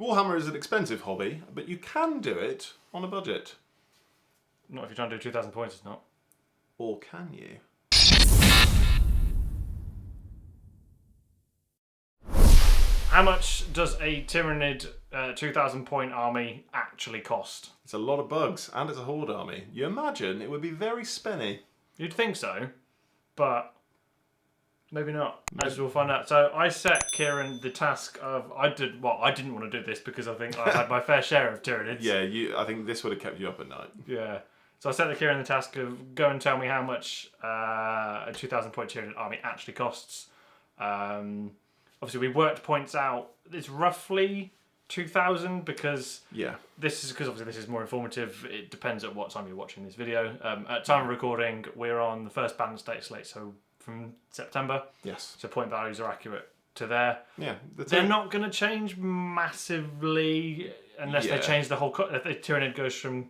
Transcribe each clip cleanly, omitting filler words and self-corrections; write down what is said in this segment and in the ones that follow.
Warhammer is an expensive hobby, but you can do it on a budget. Not if you're trying to do 2,000 points, it's not. Or can you? How much does a Tyranid 2,000 point army actually cost? It's a lot of bugs, and it's a horde army. You imagine it would be very spenny. You'd think so, but maybe not, as we'll find out. So I set Kieran the task of, I didn't want to do this because I think I had my fair share of Tyranids. Yeah, I think this would have kept you up at night. Yeah. So I set Kieran the task of go and tell me how much a 2,000 point Tyranid army actually costs. Obviously, we worked points out. It's roughly 2,000 because this is more informative. It depends at what time you're watching this video. At time of recording, we're on the first balanced date slate, so from September. Yes. So point values are accurate to there. Yeah. They're not going to change massively unless they change the whole. If the Tyranid goes from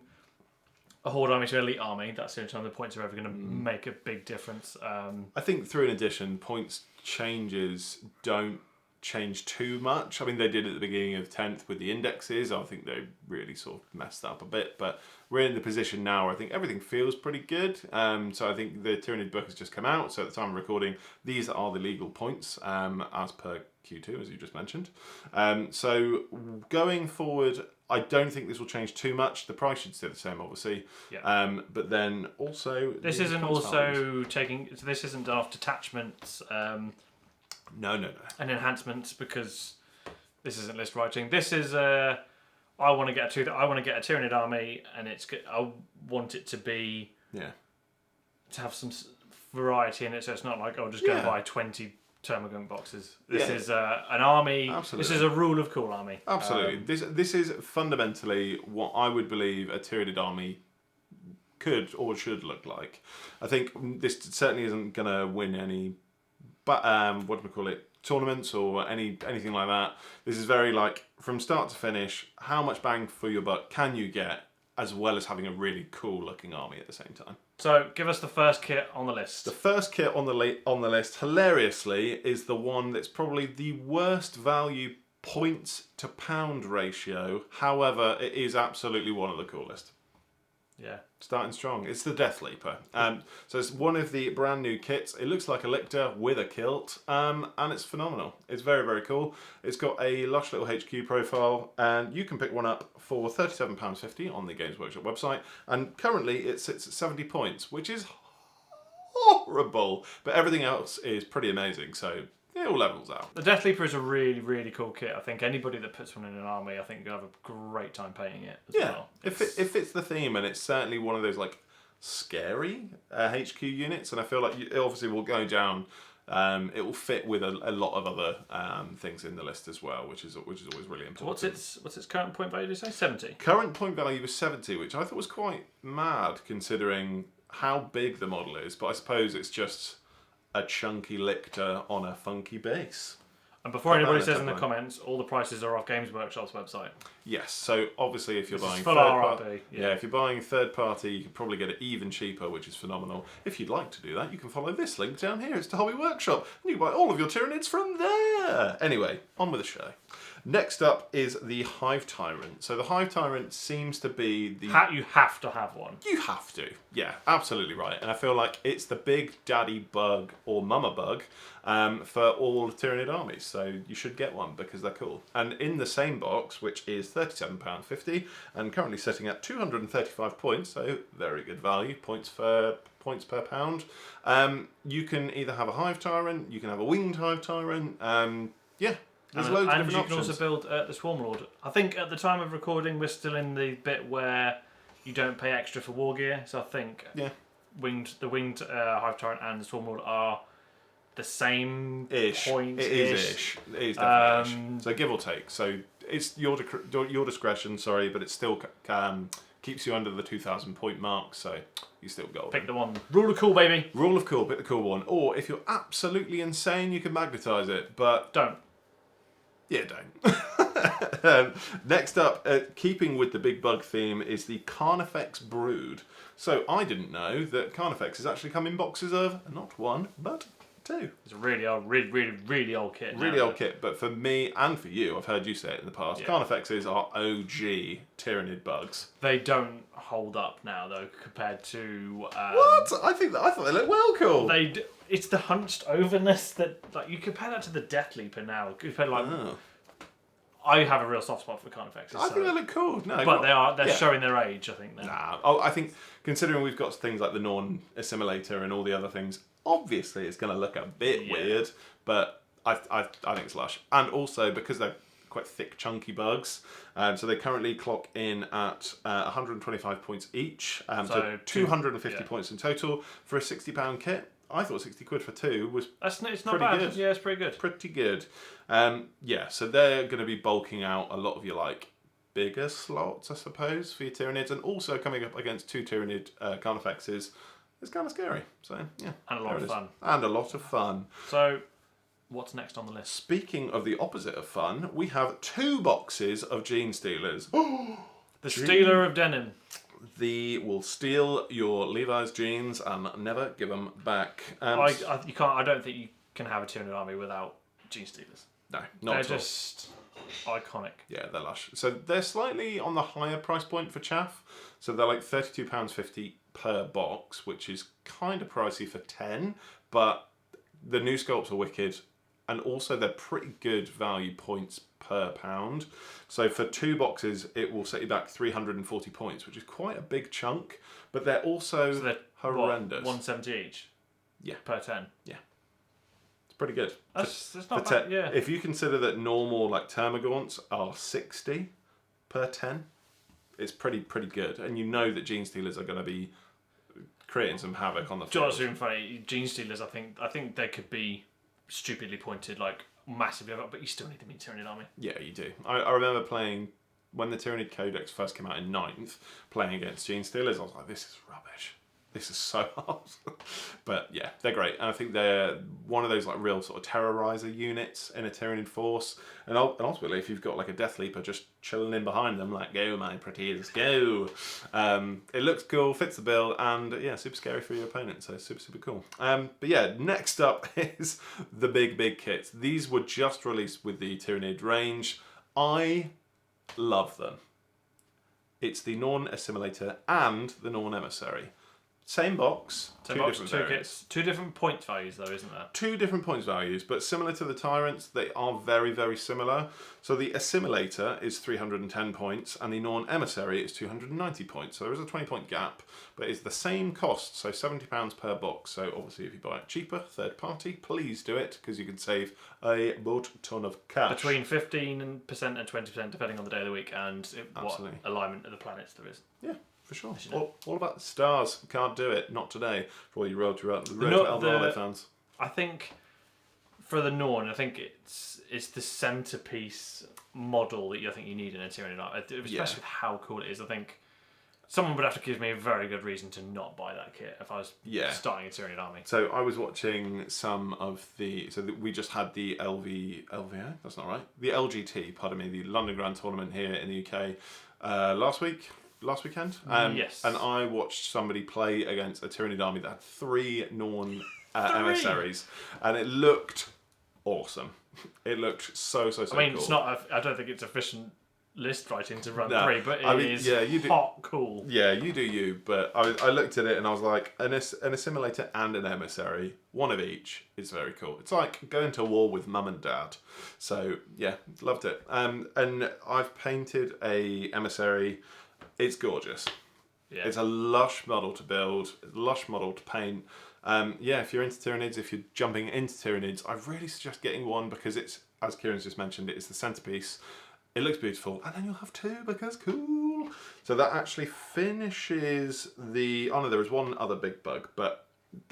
a horde army to elite army, that's the only time the points are ever going to make a big difference. I think through an addition, points changes don't change too much. I mean, they did at the beginning of 10th with the indexes. I think they really sort of messed up a bit, but we're in the position now where I think everything feels pretty good. So I think the Tyranid book has just come out. So at the time of recording, these are the legal points as per Q2, as you just mentioned. So going forward, I don't think this will change too much. The price should stay the same, obviously. Yeah. But then also... This isn't also taking... So this isn't done off detachments... No. and enhancements, because this isn't list writing. This is I want to get a Tyranid army, and I want it to be to have some variety in it, so it's not like just go and buy 20 Termagant boxes. This is an army. Absolutely. This is a rule of cool army. Absolutely. This is fundamentally what I would believe a Tyranid army could or should look like. I think this certainly isn't going to win any. But what do we call it? Tournaments or anything like that. This is very like from start to finish. How much bang for your buck can you get, as well as having a really cool looking army at the same time? So give us the first kit on the list. The first kit on the list, hilariously, is the one that's probably the worst value points to pound ratio. However, it is absolutely one of the coolest. Yeah. Starting strong. It's the Deathleaper. So it's one of the brand new kits. It looks like a lictor with a kilt, and it's phenomenal. It's very, very cool. It's got a lush little HQ profile, and you can pick one up for £37.50 on the Games Workshop website. And currently it sits at 70 points, which is horrible. But everything else is pretty amazing, so it all levels out. The Deathleaper is a really, really cool kit. I think anybody that puts one in an army, I think you'll have a great time painting it as well. If it fits the theme, and it's certainly one of those like scary HQ units, and I feel like it obviously will go down. It will fit with a lot of other things in the list as well, which is always really important. So what's its current point value? Did you say 70? Current point value was 70, which I thought was quite mad considering how big the model is. But I suppose it's just a chunky lictor on a funky base. And before anybody says in the comments, all the prices are off Games Workshop's website. Yes, so obviously if you're buying full RRP, if you're buying third party, you can probably get it even cheaper, which is phenomenal. If you'd like to do that, you can follow this link down here. It's to Hobby Workshop, and you can buy all of your Tyranids from there. Anyway, on with the show. Next up is the Hive Tyrant. So the Hive Tyrant seems to be the... You have to have one. You have to. Yeah, absolutely right. And I feel like it's the big daddy bug or mama bug for all Tyranid armies. So you should get one because they're cool. And in the same box, which is £37.50 and currently sitting at 235 points, so very good value, points per pound. You can either have a Hive Tyrant, you can have a Winged Hive Tyrant. There's loads of different options. And you can also build the Swarm Lord. I think at the time of recording, we're still in the bit where you don't pay extra for war gear. So I think the Winged Hive Tyrant and the Swarm Lord are the same points. It is definitely ish. So give or take. So it's your discretion, sorry, but it still keeps you under the 2,000 point mark, so you still golden. Pick the one. Rule of cool, baby. Rule of cool, pick the cool one. Or if you're absolutely insane, you can magnetize it, but... Don't. Yeah, don't. Next up, keeping with the big bug theme, is the Carnifex Brood. So I didn't know that Carnifex has actually come in boxes of not one, but 2. It's a really old, really old kit. Really old kit, but for me and for you, I've heard you say it in the past, Carnifexes are OG Tyranid bugs. They don't hold up now, though, compared to... What? I thought they looked well cool. It's the hunched overness that... like you compare that to the Deathleaper now. Compared to, like... Oh. I have a real soft spot for Carnifexes. I think they look cool. No, but they're showing their age, I think. Nah. Oh, I think, considering we've got things like the Norn Assimilator and all the other things, obviously it's going to look a bit weird, but I think it's lush. And also, because they're quite thick, chunky bugs, so they currently clock in at 125 points each, so 250 points in total for a £60 kit. I thought 60 quid for 2 was it's not pretty bad. good. Yeah, it's pretty good. Pretty good. So they're going to be bulking out a lot of your bigger slots, I suppose, for your Tyranids, and also coming up against 2 Tyranid Carnifexes is kind of scary. So yeah, and a lot of fun. And a lot of fun. So, what's next on the list? Speaking of the opposite of fun, we have 2 boxes of Genestealers. The Stealer of Denim. Will steal your Levi's jeans and never give them back. I don't think you can have a Tyranid army without Genestealers. No, not They're at all. just iconic. Yeah, they're lush. So they're slightly on the higher price point for chaff. So they're like £32.50 per box, which is kind of pricey for 10. But the new sculpts are wicked, and also they're pretty good value points per pound. So for 2 boxes, it will set you back 340 points, which is quite a big chunk. But they're also horrendous. What, 170 each? Yeah. Per 10? Yeah. It's pretty good. That's not bad, yeah. If you consider that normal Termagants are 60 per 10, it's pretty good. And you know that Genestealers are going to be creating some havoc on the field. Just even funny, Genestealers, I think they could be stupidly pointed, massively up, but you still need them in Tyranid army. Yeah, you do. I remember playing, when the Tyranid Codex first came out in 9th, playing against Genestealers, I was like, this is rubbish. This is so hard. But yeah, they're great. And I think they're one of those real sort of terrorizer units in a Tyranid force. And ultimately, if you've got a Deathleaper just chilling in behind them, go my pretties, go. It looks cool, fits the bill, and yeah, super scary for your opponent. So super, super cool. But yeah, next up is the big kits. These were just released with the Tyranid range. I love them. It's the Norn Assimilator and the Norn Emissary. Same box, two kits. 2 different point values, though, isn't there? 2 different points values, but similar to the Tyrants, they are very, very similar. So the Assimilator is 310 points, and the Norn Emissary is 290 points. So there is a 20-point gap, but it's the same cost, so £70 per box. So obviously, if you buy it cheaper, third party, please do it, because you can save a boat ton of cash. Between 15% and 20%, depending on the day of the week, and what alignment of the planets there is. Yeah. For sure. All about the stars. Can't do it. Not today. For all you Road to Eldrazi fans. I think for the Norn, I think it's the centerpiece model that I think you need in a Tyranid army, especially with how cool it is. I think someone would have to give me a very good reason to not buy that kit if I was starting a Tyranid army. So I was watching some of we just had the LVO, that's not right. The LGT, pardon me, the London Grand Tournament here in the UK last weekend. Yes. And I watched somebody play against a Tyranid army that had 3 Norn emissaries, and it looked awesome. It looked so cool. It's not. I don't think it's efficient list writing to run 3, but it is cool. Yeah, you do you. But I looked at it and I was like, an Assimilator and an Emissary, one of each, is very cool. It's like going to war with mum and dad. So yeah, loved it. And I've painted a Emissary. It's gorgeous. Yeah. It's a lush model to build, lush model to paint. If you're into Tyranids, if you're jumping into Tyranids, I really suggest getting one because it's, as Kieran's just mentioned, it's the centerpiece. It looks beautiful, and then you'll have 2 because cool. So that actually finishes the... Oh no, there was one other big bug, but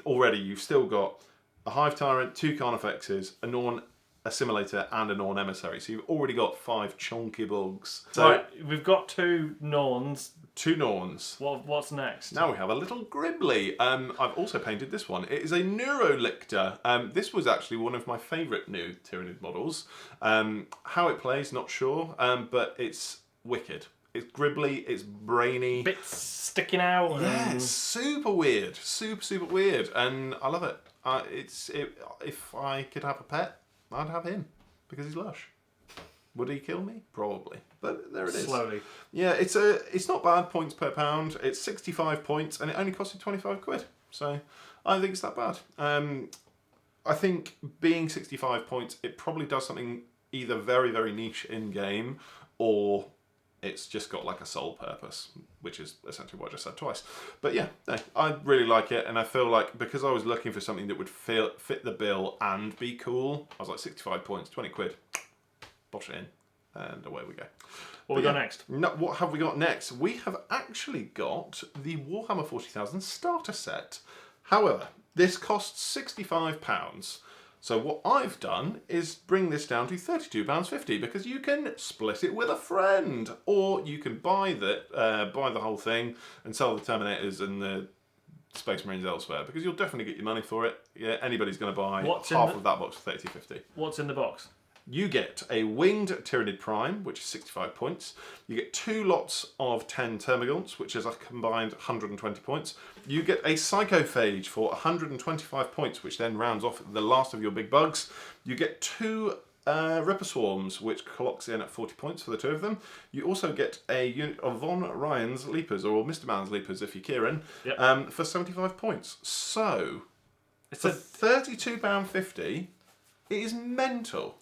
already you've still got a Hive Tyrant, 2 Carnifexes, a Norn Assimilator, and a Norn Emissary. So you've already got 5 chunky bugs. So right, we've got 2 Norns. 2 Norns. What's next? Now we have a little Gribbly. I've also painted this one. It is a Neurolictor. This was actually one of my favourite new Tyranid models. How it plays, not sure, but it's wicked. It's gribbly, it's brainy. Bits sticking out. Yeah, it's super weird. Super weird. And I love it. If I could have a pet, I'd have him because he's lush. Would he kill me? Probably, but there it is. Slowly. Yeah, it's not bad points per pound. It's 65 points, and it only cost you 25 quid. So I don't think it's that bad. I think being 65 points, it probably does something either very, very niche in game, or it's just got like a sole purpose, which is essentially what I just said twice. But yeah, no, I really like it, and I feel like because I was looking for something that would fit the bill and be cool, I was like 65 points, 20 quid, bosh it in, and away we go. What we got next? No, what have we got next? We have actually got the Warhammer 40,000 starter set. However, this costs £65. So what I've done is bring this down to £32.50 because you can split it with a friend, or you can buy the whole thing and sell the Terminators and the Space Marines elsewhere, because you'll definitely get your money for it. Yeah, anybody's going to buy half of that box for £32.50. What's in the box? You get a winged Tyranid Prime, which is 65 points. You get 2 lots of 10 Termagants, which is a combined 120 points. You get a Psychophage for 125 points, which then rounds off the last of your big bugs. You get 2 Ripper Swarms, which clocks in at 40 points for the 2 of them. You also get a unit of Von Ryan's Leapers, or Mr. Man's Leapers if you're Kieran, for 75 points. So, for £32.50, it is mental.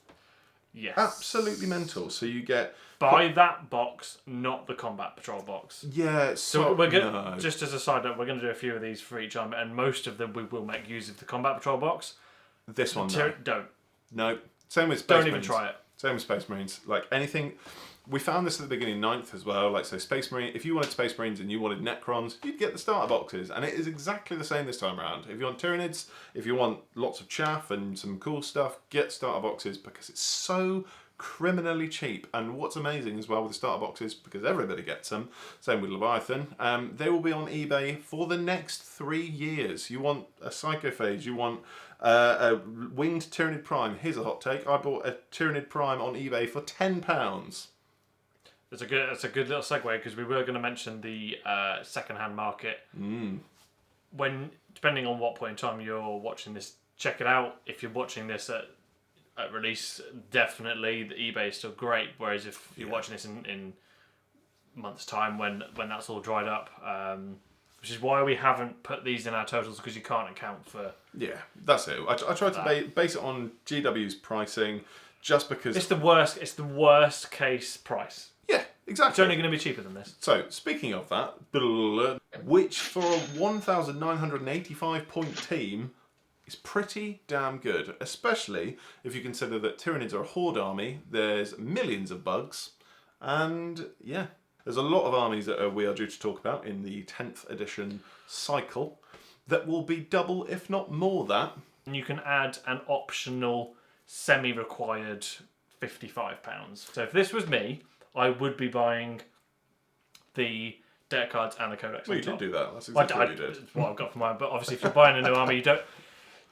Yes. Absolutely mental. So you get... Buy that box, not the Combat Patrol box. Yeah, so we're gonna, just as a side note, we're going to do a few of these for each army, and most of them we will make use of the Combat Patrol box. This one, no. Don't. No. Same with Space Don't Marines. even try it. Same with Space Marines. Like anything... We found this at the beginning of 9th as well. Like, so Space Marine, if you wanted Space Marines and you wanted Necrons, you'd get the starter boxes. And it is exactly the same this time around. If you want Tyranids, if you want lots of chaff and some cool stuff, get starter boxes because it's so criminally cheap. And what's amazing as well with the starter boxes, because everybody gets them, same with Leviathan, they will be on eBay for the next 3 years. You want a Psychophage, you want a winged Tyranid Prime. Here's a hot take. I bought a Tyranid Prime on eBay for £10. That's a good little segue, because we were going to mention the second-hand market. When, depending on what point in time you're watching this, check it out. If you're watching this at release, definitely the eBay is still great. Whereas if you're watching this in months' time, when that's all dried up, which is why we haven't put these in our totals, because you can't account for. Yeah, that's it. I tried to base it on GW's pricing, just because it's the worst. It's the worst case price. Yeah, exactly. It's only going to be cheaper than this. So, speaking of that, which for a 1,985 point team is pretty damn good, especially if you consider that Tyranids are a horde army, there's millions of bugs, and yeah, there's a lot of armies that we are due to talk about in the 10th edition cycle that will be double, if not more, that. And you can add an optional semi-required £55. So if this was me, I would be buying the deck cards and the Codex. Well, you did do that. That's exactly what you did. That's what I've got for mine. But obviously, if you're buying a new army, you don't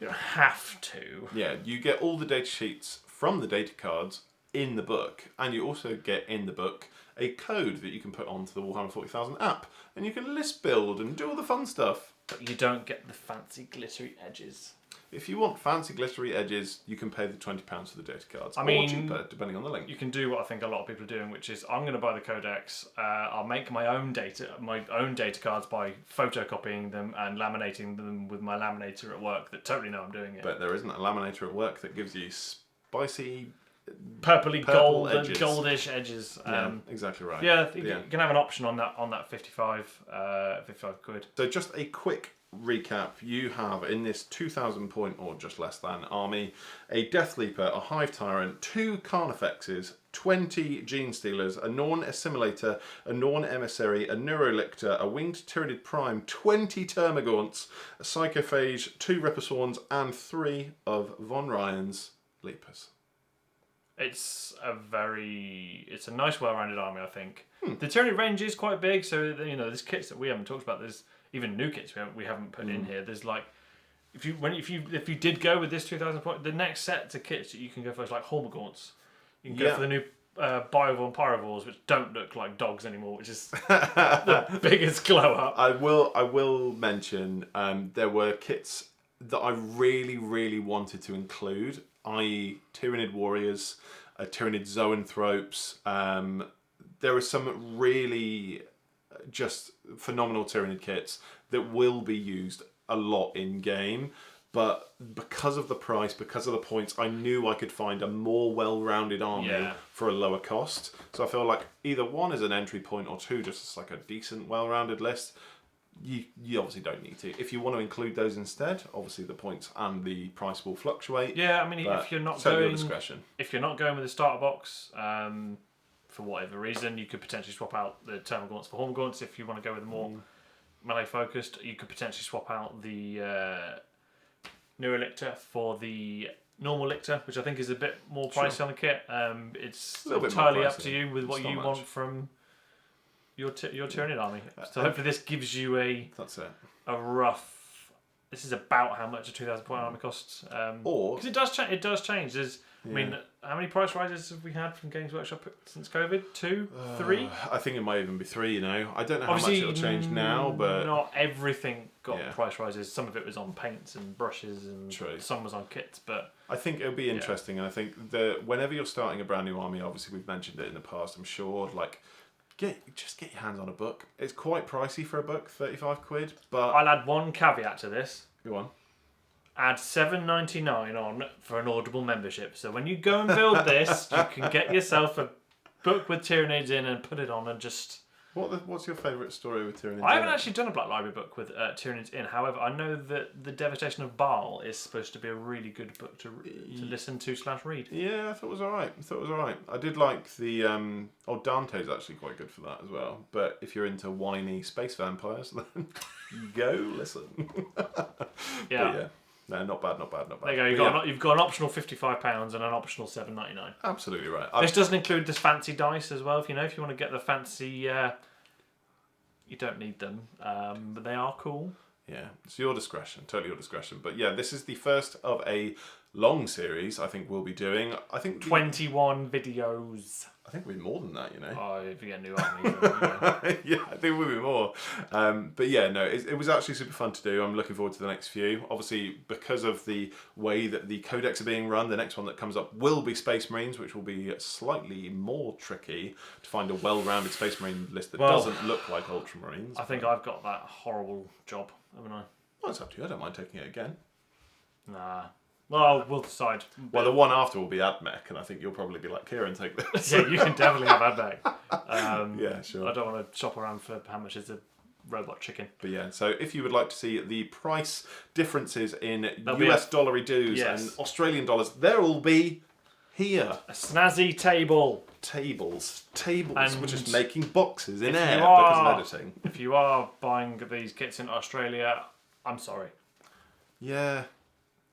have to. Yeah, you get all the data sheets from the data cards in the book, and you also get in the book a code that you can put onto the Warhammer 40,000 app, and you can list build and do all the fun stuff. But you don't get the fancy glittery edges. If you want fancy glittery edges, you can pay the £20 for the data cards. I mean, or cheaper, depending on the link. You can do what I think a lot of people are doing, which is I'm going to buy the Codex. I'll make my own data cards by photocopying them and laminating them with my laminator at work. That totally know I'm doing it. But there isn't a laminator at work that gives you spicy, purple edges. goldish edges. Yeah, exactly right. Yeah, you can have an option on that 55 quid. So just a quick recap. You have in this 2,000 point or just less than army a Deathleaper, a Hive Tyrant, 2 Carnifexes, 20 Genestealers, a Norn Assimilator, a Norn Emissary, a Neurolictor, a Winged Tyranid Prime, 20 Termagants, a Psychophage, 2 Ripper Swarms, and 3 of Von Ryan's Leapers. It's a nice, well-rounded army, I think. The Tyranid range is quite big, so there's kits that we haven't talked about. There's even new kits we haven't put in here. There's like, if you did go with this 2,000 point, the next set of kits that you can go for is like Hormagaunts. You can go for the new Biovore and Pyrovores, which don't look like dogs anymore, which is the biggest glow up. I will mention there were kits that I really, really wanted to include, i.e. Tyranid Warriors, Tyranid Zoanthropes. There are some really just phenomenal Tyranid kits that will be used a lot in game, but because of the price, because of the points, I knew I could find a more well-rounded army for a lower cost. So I feel like either one is an entry point, or two just like a decent well-rounded list. You obviously don't need to. If you want to include those instead, obviously the points and the price will fluctuate. Yeah, I mean, if you're not your going, discretion. If you're not going with the starter box, for whatever reason, you could potentially swap out the Terminal Gaunts for Horn Gaunts. If you want to go with a more melee focused, you could potentially swap out the Neurolictor for the normal Lictor, which I think is a bit more pricey on the kit. It's entirely up to you with what you want from your Tyranid army. So hopefully this gives you a rough. This is about how much a 2,000 point army costs. Because it does change. It does change. I mean, how many price rises have we had from Games Workshop since COVID? 2, 3? I think it might even be 3. You know, I don't know obviously, how much it'll change now, but not everything got price rises. Some of it was on paints and brushes, and some was on kits. But I think it'll be interesting, and I think that whenever you're starting a brand new army, obviously we've mentioned it in the past. I'm sure, like. Just get your hands on a book. It's quite pricey for a book, £35, but I'll add one caveat to this. Go on. Add $7.99 on for an Audible membership. So when you go and build this, you can get yourself a book with Tyranids in and put it on and just. What's your favourite story with Tyranids? I haven't actually done a Black Library book with Tyranids in. However, I know that The Devastation of Baal is supposed to be a really good book to listen to / read. Yeah, I thought it was alright. I did like the Dante's actually quite good for that as well. But if you're into whiny space vampires, then go listen. Yeah. No, not bad. There you go. You've got an optional £55 and an optional $7.99. Absolutely right. This doesn't include this fancy dice as well. If you want to get the fancy, you don't need them, but they are cool. Yeah, it's your discretion, totally your discretion. But yeah, this is the first of a long series. I think we'll be doing. 21 videos. I think we'll be more than that, you know. Oh, if you get new armies. Yeah, I think we'll be more. But yeah, no, it was actually super fun to do. I'm looking forward to the next few. Obviously, because of the way that the Codex are being run, the next one that comes up will be Space Marines, which will be slightly more tricky to find a well-rounded Space Marine list that doesn't look like Ultramarines. I think I've got that horrible job, haven't I? Well, it's up to you. I don't mind taking it again. Nah. Well, we'll decide. Well, the one after will be AdMech, and I think you'll probably be like, Kieran, take this. Yeah, you can definitely have AdMech. Yeah, sure. I don't want to shop around for how much is a robot chicken. But yeah, so if you would like to see the price differences in US dollary dues and Australian dollars, there will be here. A snazzy table. Tables. And We're just making boxes in air because of editing. If you are buying these kits in Australia, I'm sorry. Yeah.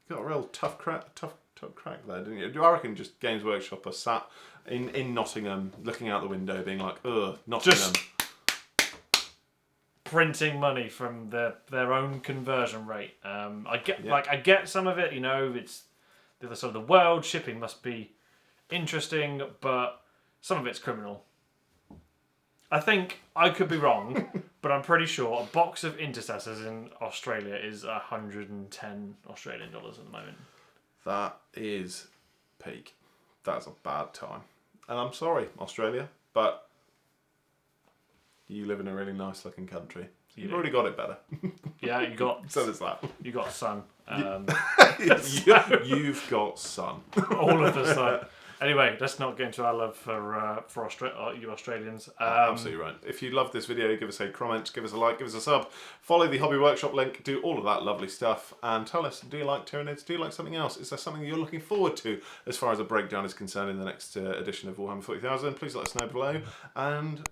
You got a real tough crack there, didn't you? I reckon just Games Workshop are sat in Nottingham, looking out the window, being like, ugh, Nottingham. Just printing money from their own conversion rate. I get some of it, you know, it's the other side of the world, shipping must be interesting, but some of it's criminal. I think I could be wrong, but I'm pretty sure a box of Intercessors in Australia is 110 Australian dollars at the moment. That is peak. That's a bad time. And I'm sorry, Australia, but you live in a really nice looking country. You've already got it better. Yeah, you got... So there's that. You got sun. You've got sun. All of the sun. Anyway, let's not get into our love for you Australians. Absolutely right. If you love this video, give us a comment, give us a like, give us a sub, follow the Hobby Workshop link, do all of that lovely stuff, and tell us, do you like Tyranids? Do you like something else? Is there something you're looking forward to as far as a breakdown is concerned in the next edition of Warhammer 40,000? Please let us know below. And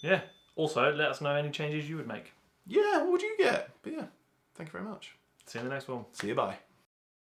yeah. Also, let us know any changes you would make. Yeah, what would you get? But yeah, thank you very much. See you in the next one. See you, bye.